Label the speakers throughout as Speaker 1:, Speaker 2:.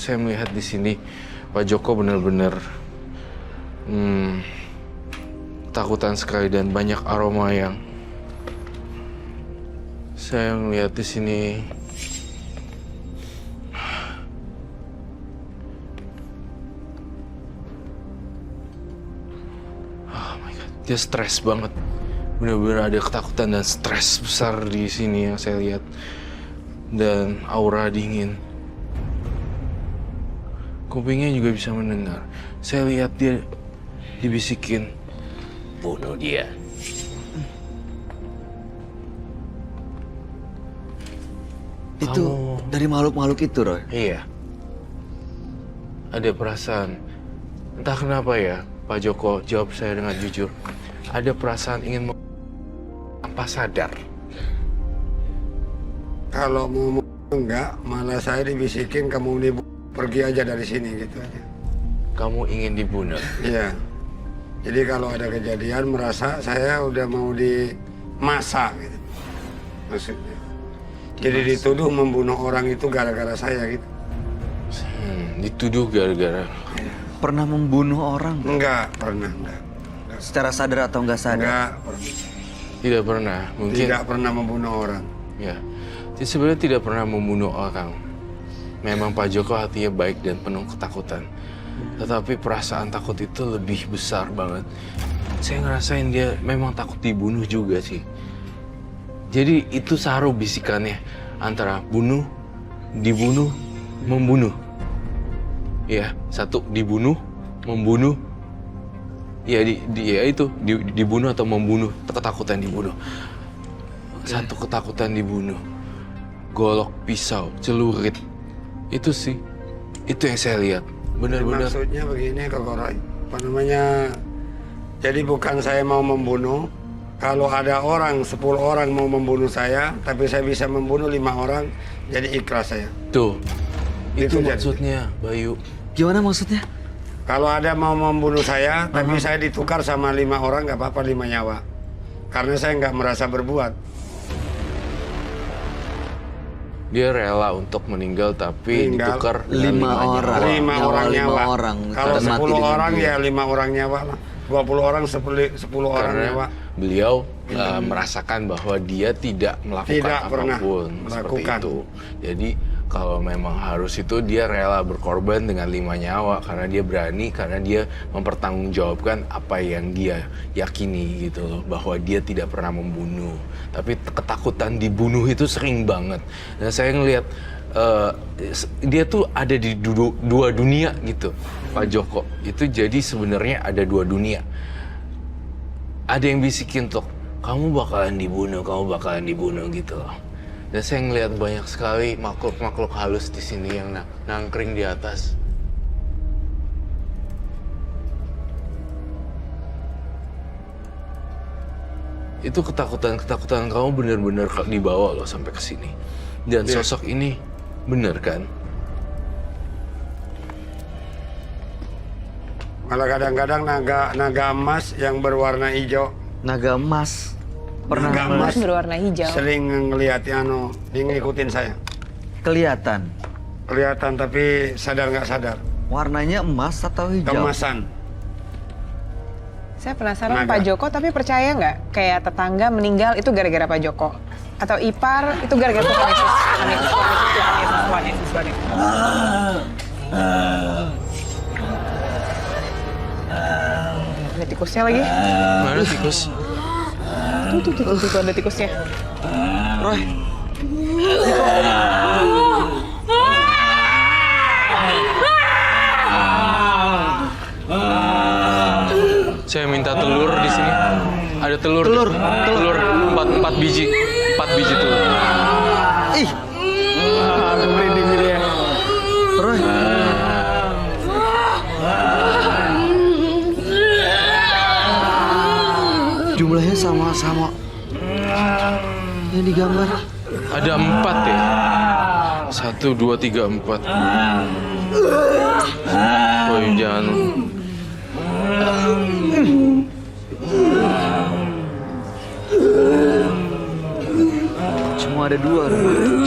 Speaker 1: saya melihat di sini Pak Joko benar-benar takutan sekali dan banyak aroma yang saya melihat di sini. Oh my God, dia stres banget. Benar-benar ada ketakutan dan stres besar di sini yang saya lihat. Dan aura dingin. Kupingnya juga bisa mendengar. Saya lihat dia dibisikin, bunuh dia.
Speaker 2: Itu dari makhluk-makhluk itu, Roy?
Speaker 1: Iya. Ada perasaan. Entah kenapa ya, Pak Joko jawab saya dengan jujur. Ada perasaan ingin tanpa sadar.
Speaker 3: Kalau mau enggak, malah saya dibisikin kamu pergi aja dari sini gitu aja.
Speaker 1: Kamu ingin dibunuh?
Speaker 3: Iya. Jadi kalau ada kejadian merasa saya udah mau dimasak gitu. Maksudnya. Jadi dituduh membunuh orang itu gara-gara saya gitu.
Speaker 1: Dituduh gara-gara.
Speaker 2: Pernah membunuh orang?
Speaker 3: Enggak, pernah enggak.
Speaker 2: Secara sadar atau enggak sadar?
Speaker 3: Enggak pernah.
Speaker 1: Tidak pernah. Mungkin
Speaker 3: Tidak pernah membunuh orang.
Speaker 1: ya. Dia sebenarnya tidak pernah membunuh orang. Memang Pak Joko hatinya baik dan penuh ketakutan. Tetapi perasaan takut itu lebih besar banget. Saya ngerasain dia memang takut dibunuh juga sih. Jadi itu saru bisikannya antara bunuh, dibunuh, membunuh. Ya, satu dibunuh, membunuh. Ya, dibunuh atau membunuh, ketakutan dibunuh. Satu ketakutan dibunuh. Golok pisau, celurit. Itu sih. Itu yang saya lihat. Benar-benar.
Speaker 3: Maksudnya begini Kak Roy. Apa namanya? Jadi bukan saya mau membunuh. Kalau ada 10 orang mau membunuh saya, tapi saya bisa membunuh 5 orang, jadi ikhlas saya.
Speaker 1: Tuh. Itu
Speaker 3: jadi.
Speaker 1: maksudnya, Bayu.
Speaker 2: Gimana maksudnya?
Speaker 3: Kalau ada mau membunuh saya, tapi saya ditukar sama 5 orang, nggak apa-apa 5 nyawa. Karena saya nggak merasa berbuat.
Speaker 1: Dia rela untuk meninggal tapi ditukar dengan
Speaker 2: 5 orang.
Speaker 3: 5 orang nyawa.
Speaker 2: Orang.
Speaker 3: Kalau
Speaker 2: Dan mati
Speaker 3: 10
Speaker 2: dengan
Speaker 3: orang
Speaker 2: dia.
Speaker 3: ya 5 orang nyawa lah. 20 orang 10 orang
Speaker 1: karena
Speaker 3: nyawa.
Speaker 1: beliau merasakan bahwa dia tidak melakukan
Speaker 3: Tidak pernah
Speaker 1: apapun seperti
Speaker 3: melakukan.
Speaker 1: itu. Jadi kalau memang harus itu dia rela berkorban dengan 5 nyawa karena dia berani, karena dia mempertanggungjawabkan apa yang dia yakini gitu loh, bahwa dia tidak pernah membunuh. Tapi ketakutan dibunuh itu sering banget. Dan saya ngelihat dia tuh ada di dua dunia gitu, Pak Joko. Itu jadi sebenarnya ada 2 dunia. Ada yang bisikin tuh, kamu bakalan dibunuh gitu loh. Dan saya ngelihat banyak sekali makhluk-makhluk halus di sini yang nangkring di atas. Itu ketakutan kamu benar-benar dibawa loh sampai ke sini. Dan sosok ini benar kan?
Speaker 3: Malah kadang-kadang naga emas yang berwarna hijau.
Speaker 2: Naga emas. Pernah
Speaker 3: Naga emas
Speaker 4: berwarna hijau.
Speaker 3: sering ngelihat dia ngikutin saya.
Speaker 2: kelihatan?
Speaker 3: Kelihatan tapi sadar nggak sadar.
Speaker 2: Warnanya emas atau hijau?
Speaker 3: Kemasan.
Speaker 4: Saya penasaran
Speaker 3: Naga.
Speaker 4: Pak Joko, tapi percaya nggak kayak tetangga meninggal itu gara-gara Pak Joko? Atau ipar itu gara-gara Tuhan Yesus? Tuhan Yesus. Ada tikusnya lagi.
Speaker 1: Mana tikus?
Speaker 4: Tuh, ada tikusnya.
Speaker 2: Roy,
Speaker 1: Saya minta telur di sini. Ada telur. Telur 4 biji. 4 biji telur.
Speaker 2: ih,
Speaker 3: Aduh merinding gitu ya.
Speaker 2: Roy. Jumlahnya sama-sama yang digambar.
Speaker 1: Ada 4 ya. 1, 2, 3, 4. Woi jangan.
Speaker 2: Cuma ada 2.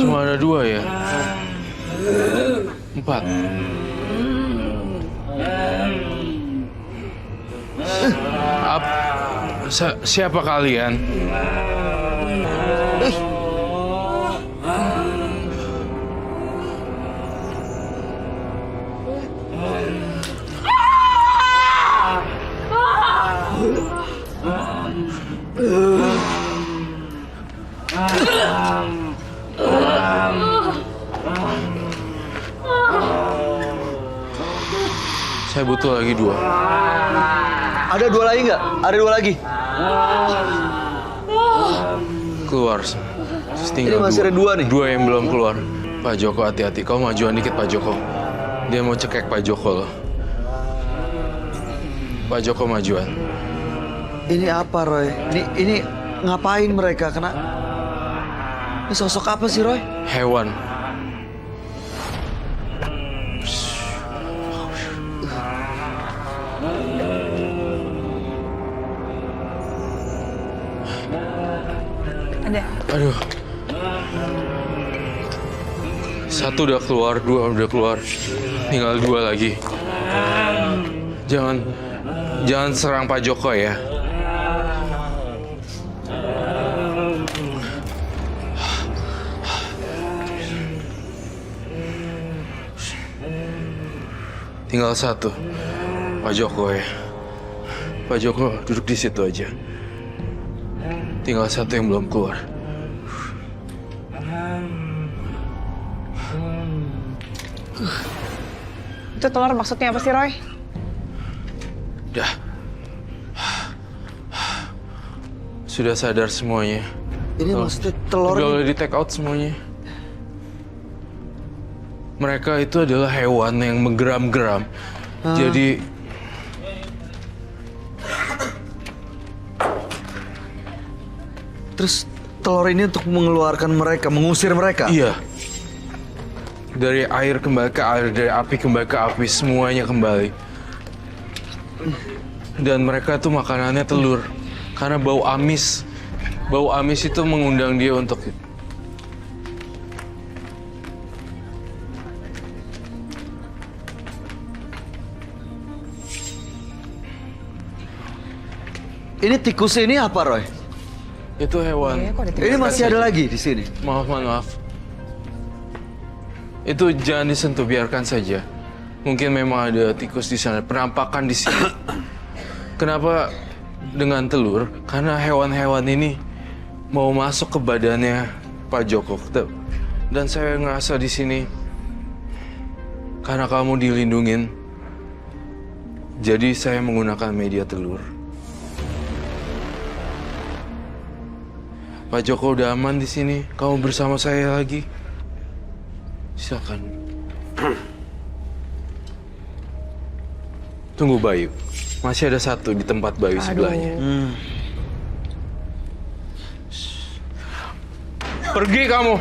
Speaker 1: Cuma ada 2 ya. 4. Siapa kalian? Saya butuh lagi 2.
Speaker 2: Ada 2 lagi nggak? Ada 2 lagi.
Speaker 1: Keluar.
Speaker 2: Ini masih ada 2 nih.
Speaker 1: 2 yang belum keluar. Pak Joko, hati-hati. Kau majuan dikit, Pak Joko. Dia mau cekek Pak Joko loh. Pak Joko majuan.
Speaker 2: Ini apa, Roy? Ini ngapain mereka? Ini sosok apa sih, Roy?
Speaker 1: Hewan.
Speaker 4: Ada.
Speaker 1: Aduh. 1 udah keluar, 2 udah keluar. Tinggal 2 lagi. Jangan serang Pak Joko ya. Tinggal 1. Pak Joko ya. Pak Joko duduk di situ aja. Tinggal 1 yang belum keluar.
Speaker 4: Itu telur maksudnya apa sih, Roy?
Speaker 1: Udah. Sudah sadar semuanya.
Speaker 2: Ini maksudnya telur.
Speaker 1: Udah boleh di take out semuanya. Mereka itu adalah hewan yang menggeram-geram. Jadi
Speaker 2: Terus telur ini untuk mengeluarkan mereka, mengusir mereka.
Speaker 1: iya. Dari air kembali ke air, dari api kembali ke api, semuanya kembali. Dan mereka tuh makanannya telur. Karena bau amis. Bau amis itu mengundang dia untuk
Speaker 2: Ini tikus ini apa, Roy?
Speaker 1: itu hewan.
Speaker 4: Iya, kok ada
Speaker 2: Ini masih ada lagi di sini.
Speaker 1: Maaf. Itu jangan disentuh, biarkan saja. Mungkin memang ada tikus di sana, penampakan di sini. Kenapa dengan telur? Karena hewan-hewan ini mau masuk ke badannya Pak Joko. Dan saya ngerasa di sini karena kamu dilindungin. Jadi saya menggunakan media telur. Pak Joko udah aman di sini. Kamu bersama saya lagi. Silakan. Tunggu Bayu. Masih ada 1 di tempat Bayu sebelahnya. Pergi kamu.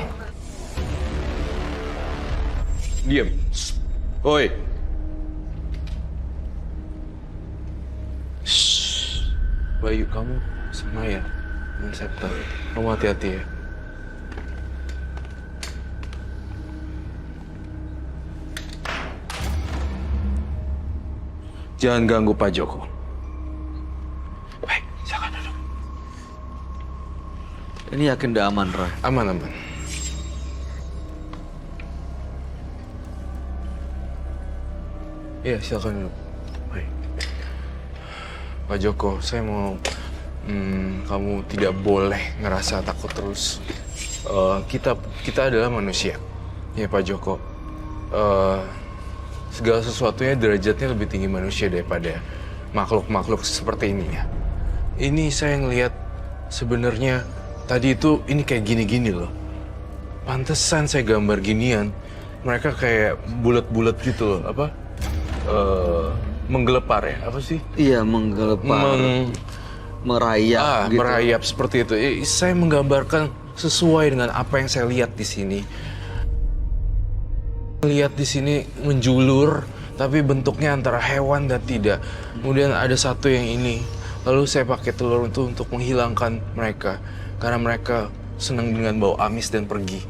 Speaker 1: Diam. Oi. Bayu, kamu sama ya. Dan Septa. Kamu hati-hati ya. Jangan ganggu Pak Joko. Baik, silakan duduk.
Speaker 2: Ini yakin udah aman, Roy?
Speaker 1: Aman. Iya, silakan duduk. Baik. Pak Joko, saya mau kamu tidak boleh ngerasa takut terus. Kita adalah manusia, ya Pak Joko. Segala sesuatunya derajatnya lebih tinggi manusia daripada makhluk-makhluk seperti ini ya. Ini saya ngelihat sebenarnya tadi itu ini kayak gini-gini loh. Pantesan saya gambar ginian. Mereka kayak bulat-bulat gitu loh, apa? Menggelepar ya, apa sih?
Speaker 2: Iya, menggelepar. Merayap gitu.
Speaker 1: Merayap seperti itu. Saya menggambarkan sesuai dengan apa yang saya lihat di sini. Lihat di sini menjulur, tapi bentuknya antara hewan dan tidak. Kemudian ada 1 yang ini. Lalu saya pakai telur itu untuk menghilangkan mereka. Karena mereka senang dengan bau amis dan pergi.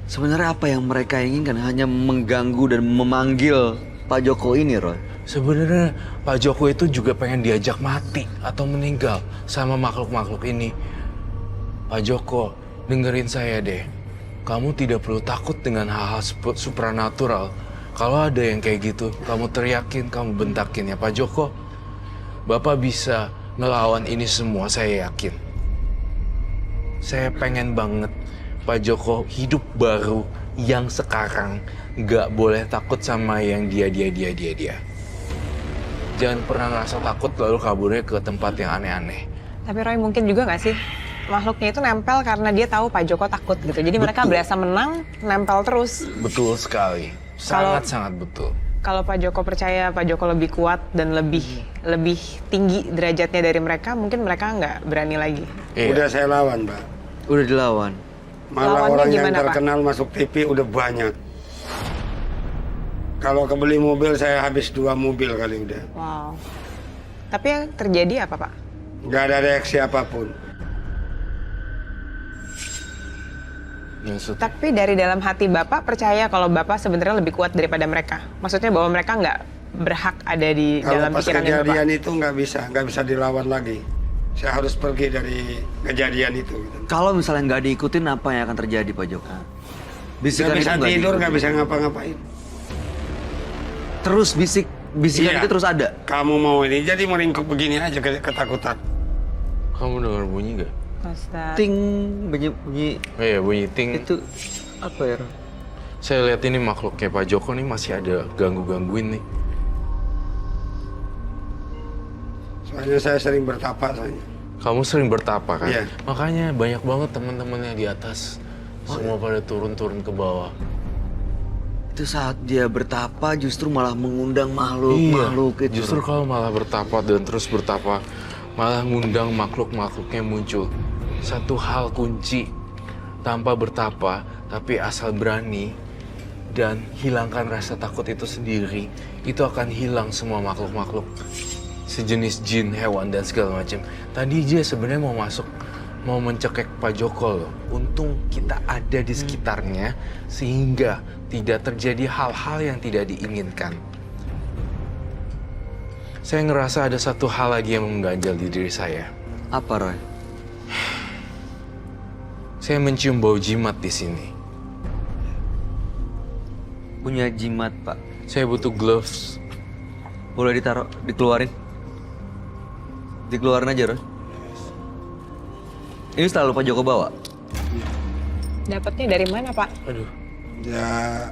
Speaker 2: Sebenarnya apa yang mereka inginkan? Hanya mengganggu dan memanggil Pak Joko ini, Roy.
Speaker 1: Sebenarnya Pak Joko itu juga pengen diajak mati atau meninggal sama makhluk-makhluk ini. Pak Joko, dengerin saya deh. Kamu tidak perlu takut dengan hal-hal supranatural. Kalau ada yang kayak gitu, kamu teriakin, kamu bentakin ya Pak Joko. Bapak bisa ngelawan ini semua, saya yakin. Saya pengen banget Pak Joko hidup baru yang sekarang nggak boleh takut sama yang dia. Jangan pernah ngerasa takut lalu kaburnya ke tempat yang aneh-aneh.
Speaker 4: Tapi Roy, mungkin juga nggak sih makhluknya itu nempel karena dia tahu Pak Joko takut gitu. Jadi mereka berasa menang, nempel terus.
Speaker 1: Betul sekali, sangat betul.
Speaker 4: Kalau Pak Joko percaya Pak Joko lebih kuat dan lebih tinggi derajatnya dari mereka, mungkin mereka nggak berani lagi.
Speaker 1: Iya.
Speaker 3: Udah saya lawan, Mbak.
Speaker 2: Udah dilawan.
Speaker 3: Malah
Speaker 4: Lawannya
Speaker 3: orang yang
Speaker 4: gimana, Pak?
Speaker 3: terkenal masuk TV udah banyak. Kalau kebeli mobil saya habis 2 mobil kali udah.
Speaker 4: Wow. Tapi yang terjadi apa, Pak?
Speaker 3: Nggak ada reaksi apapun.
Speaker 1: Maksud,
Speaker 4: Tapi dari dalam hati Bapak percaya kalau Bapak sebenarnya lebih kuat daripada mereka. Maksudnya bahwa mereka nggak berhak ada di
Speaker 3: Kalau
Speaker 4: dalam
Speaker 3: pas
Speaker 4: pikirannya Bapak.
Speaker 3: kejadian itu nggak bisa dilawan lagi. Saya harus pergi dari kejadian itu. Gitu.
Speaker 2: Kalau misalnya nggak diikutin, apa yang akan terjadi, Pak Joko? Bisikan
Speaker 3: Nggak bisa
Speaker 2: itu
Speaker 3: tidur,
Speaker 2: diikutin.
Speaker 3: nggak bisa ngapa-ngapain.
Speaker 2: Terus bisikan
Speaker 3: Iya.
Speaker 2: itu terus ada.
Speaker 3: Kamu mau ini, jadi meringkuk begini aja ketakutan.
Speaker 1: kamu dengar bunyi nggak?
Speaker 4: Ustaz.
Speaker 2: Ting, bunyi
Speaker 1: Oh iya, bunyi ting.
Speaker 2: itu apa ya? Roy?
Speaker 1: Saya lihat ini makhluknya Pak Joko nih masih ada gangguin nih.
Speaker 3: Soalnya saya sering bertapa soalnya.
Speaker 1: Kamu sering bertapa kan?
Speaker 3: Iya.
Speaker 1: Makanya banyak banget teman-temannya di atas. Semua pada turun-turun ke bawah.
Speaker 2: Itu saat dia bertapa justru malah mengundang makhluk itu.
Speaker 1: Justru kalau malah bertapa dan terus bertapa, malah ngundang makhluk-makhluknya muncul. Satu hal kunci, tanpa bertapa, tapi asal berani dan hilangkan rasa takut itu sendiri, itu akan hilang semua makhluk-makhluk. Sejenis jin, hewan, dan segala macam. Tadi dia sebenarnya mau masuk, mau mencekik Pak Joko loh. Untung kita ada di sekitarnya, sehingga tidak terjadi hal-hal yang tidak diinginkan. Saya ngerasa ada satu hal lagi yang mengganjal di diri saya.
Speaker 2: Apa, Roy?
Speaker 1: Saya mencium bau jimat di sini.
Speaker 2: Punya jimat, Pak.
Speaker 1: Saya butuh gloves.
Speaker 2: Boleh dikeluarin? Dikeluarin aja, Roy. Ini selalu Pak Joko bawa?
Speaker 4: Dapatnya dari mana, Pak?
Speaker 1: Aduh.
Speaker 3: Ya,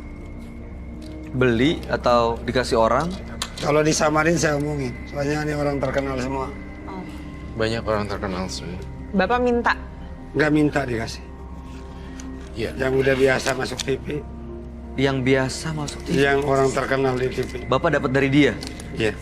Speaker 2: Beli atau dikasih orang?
Speaker 3: kalau disamarin saya omongin. Soalnya ini orang terkenal semua.
Speaker 1: Banyak orang terkenal semua.
Speaker 4: Bapak minta.
Speaker 3: Nggak minta dikasih.
Speaker 1: Iya.
Speaker 3: Yang udah biasa masuk TV,
Speaker 2: Yang biasa masuk TV.
Speaker 3: yang orang terkenal di TV.
Speaker 2: Bapak dapat dari dia?
Speaker 3: Iya.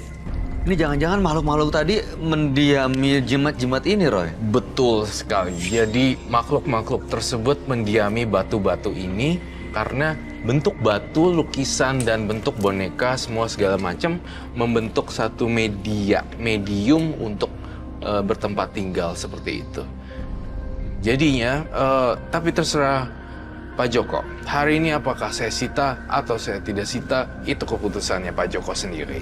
Speaker 2: Ini jangan-jangan makhluk-makhluk tadi mendiami jimat-jimat ini, Roy?
Speaker 1: Betul sekali. Jadi makhluk-makhluk tersebut mendiami batu-batu ini karena bentuk batu, lukisan, dan bentuk boneka semua segala macam membentuk satu medium untuk bertempat tinggal seperti itu. Jadinya, tapi terserah Pak Joko. Hari ini apakah saya sita atau saya tidak sita, itu keputusannya Pak Joko sendiri.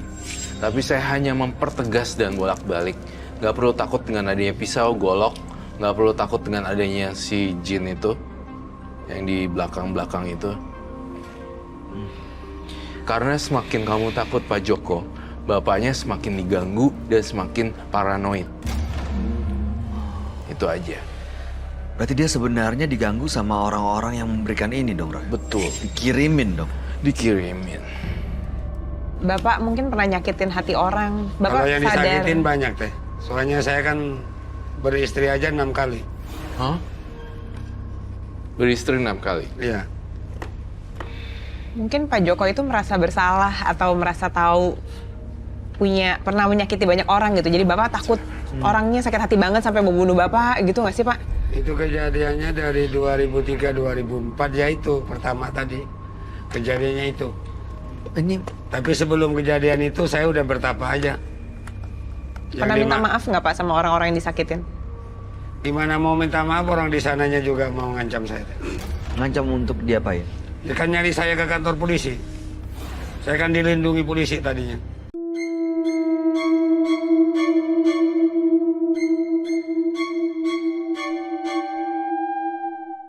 Speaker 1: Tapi saya hanya mempertegas dan bolak-balik. Nggak perlu takut dengan adanya pisau, golok. Nggak perlu takut dengan adanya si jin itu. Yang di belakang-belakang itu. Karena semakin kamu takut Pak Joko, bapaknya semakin diganggu dan semakin paranoid. Itu aja.
Speaker 2: Berarti dia sebenarnya diganggu sama orang-orang yang memberikan ini dong, Roy?
Speaker 1: Betul.
Speaker 2: Dikirimin dong?
Speaker 1: Dikirimin.
Speaker 4: Bapak mungkin pernah nyakitin hati orang. Bapak
Speaker 3: Kalau yang
Speaker 4: sadar.
Speaker 3: disakitin banyak teh. Soalnya saya kan beristri aja 6 kali.
Speaker 1: Hah? Beristri 6 kali?
Speaker 3: Iya.
Speaker 4: Mungkin Pak Joko itu merasa bersalah atau merasa tahu pernah menyakiti banyak orang gitu. Jadi Bapak takut orangnya sakit hati banget sampai mau bunuh Bapak gitu nggak sih, Pak?
Speaker 3: Itu kejadiannya dari 2003-2004 ya itu pertama tadi. Kejadiannya itu.
Speaker 2: Ini
Speaker 3: Tapi sebelum kejadian itu saya udah bertapa aja.
Speaker 4: Pernah minta maaf nggak Pak sama orang-orang yang disakitin?
Speaker 3: Gimana mau minta maaf, orang di sananya juga mau ngancam saya.
Speaker 2: Ngancam untuk diapain?
Speaker 3: Dia kan nyari saya ke kantor polisi. Saya kan dilindungi polisi tadinya.